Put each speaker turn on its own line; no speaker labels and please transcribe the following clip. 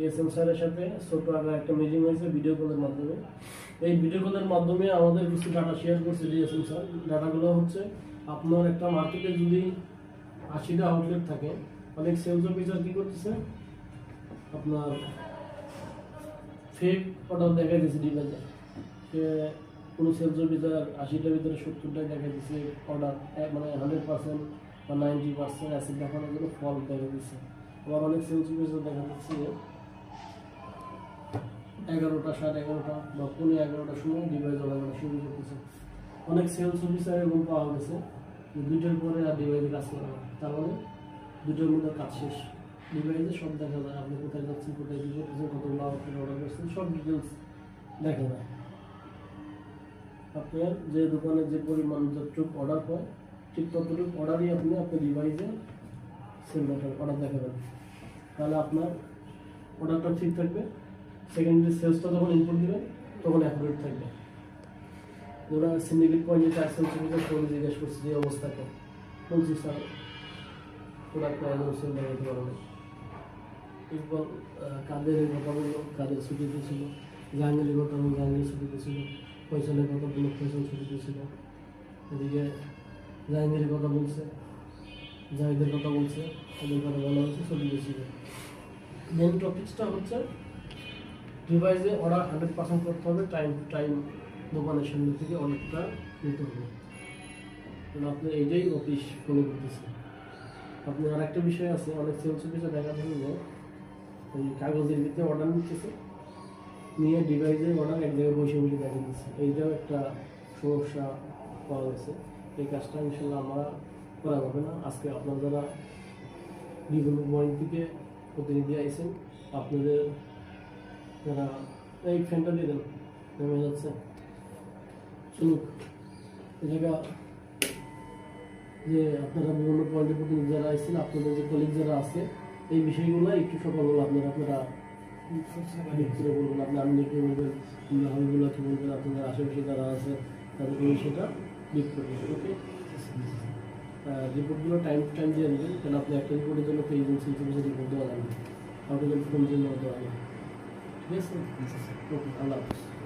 SM স্যারের সাথে ছোট আগে একটা মিটিং হয়েছে ভিডিও কলের মাধ্যমে। এই ভিডিও কলের মাধ্যমে আমাদের কিছু ডাটা শেয়ার করছে ডিএসএম স্যার। ডাটাগুলো হচ্ছে আপনার একটা মার্কেটে যদি 80টা আউটলেট থাকে, অনেক সেলস অফিসার কী করতেছে, আপনার ফেক অর্ডার দেখাই দিচ্ছে ডিলারে। সে কোনো সেলস অফিসার 80টার ভিতরে 70টাই দেখাই দিচ্ছে অর্ডার, মানে 100% বা 90% অ্যাসিড দেখানোর জন্য ফল দেখা দিচ্ছে। আবার অনেক সেলস অফিসার দেখা যাচ্ছে 11টা 11:30 বা 11:15 সময় ডিভাইস অর্ডার করা শুরু করতেছে। অনেক সেলস অফিসার এরকম পাওয়া গেছে যে 2টার পরে আর ডিভাইসে কাজ করা হয়, তার মানে 2টার মধ্যে কাজ শেষ। ডিভাইসে সব দেখা যায়, আপনি কোথায় যাচ্ছেন, কোথায় কী করতেছেন, কতগুলো আউটলেট অর্ডার করছেন, সব ডিটেলস দেখা যায়। আপনার যে দোকানে যে পরিমাণ যতটুকু অর্ডার হয় ঠিক ততটুকু অর্ডারই আপনি আপনার ডিভাইসে সেল অর্ডার দেখাবেন, তাহলে আপনার অর্ডারটা ঠিক থাকবে। সেকেন্ডারি সেলসটা যখন ইনপুট দেবেন তখন অ্যাকুরেট থাকবে। ওরা সিন্ডিকেট পয়েন্টে 4 সেলস অফিসার ফোন জিজ্ঞেস করছে যে অবস্থাকে, বলছি স্যার প্রোডাক্ট সেল দেখাতে পারবে। এরপর কাদের কথা বললো, কাদের ছুটিতে ছিল, জাহাঙ্গীরের কথা বললো, জাহাঙ্গীর ছুটিতে ছিল, ফয়সালের কথা বললো, ফয়সাল ছুটিতে ছিল। এদিকে জাহাঙ্গীরের কথা বলছে, জাহিদের কথা বলছে, ওদের কথা বলা হচ্ছে, ছুটিতে ছিল। মেন টপিকসটা হচ্ছে ডিভাইসে অর্ডার 100% করতে হবে, টাইম টু টাইম দোকানের সামনে থেকে অর্ডারটা নিতে হবে। আপনি এইটাই অফিস ফলো করতেছে। আপনি আর একটা বিষয় আছে, অনেক সেলস অফিসে দেখা যাবে যে ওই কাগজের ভিতরে অর্ডার নিতেছে, নিয়ে ডিভাইসে অর্ডার এক জায়গায় বসে বসে দেখা দিচ্ছে। এইটাও একটা সমস্যা পাওয়া গেছে। এই কাজটা ইনশাল্লাহ আমরা করা যাবে না। আজকে আপনারা যারা বিভিন্ন পয়েন্ট থেকে প্রতিনিধি আইসেন, আপনাদের যারা এই ফ্যানটা দিয়ে দেন, নেমে যাচ্ছে শুনুক এই জায়গা যে আপনারা বিভিন্ন পয়েন্টের প্রতিনিধি যারা আসছেন, আপনাদের যে কলিগ যারা আছে, এই বিষয়গুলো একটু সকালবেলা আপনারা ভিতরে বলবেন, আপনি আমি কী বলবেন, হাবিবুল্লাহ কী বলবেন, আপনাদের আশেপাশে যারা আছে তাদেরকে সেটা লিখ করবেন। ওকে, রিপোর্টগুলো টাইম টু টাইম দিয়ে দেবেন, কারণ আপনি একটা রিপোর্টের জন্য তো এজেন্সি রিপোর্ট দেওয়া যাবে, কাউকে যেন ফোন জন্য দেওয়া যাবে। ঠিক আছে, ওকে, আল্লাহ হাফিজ।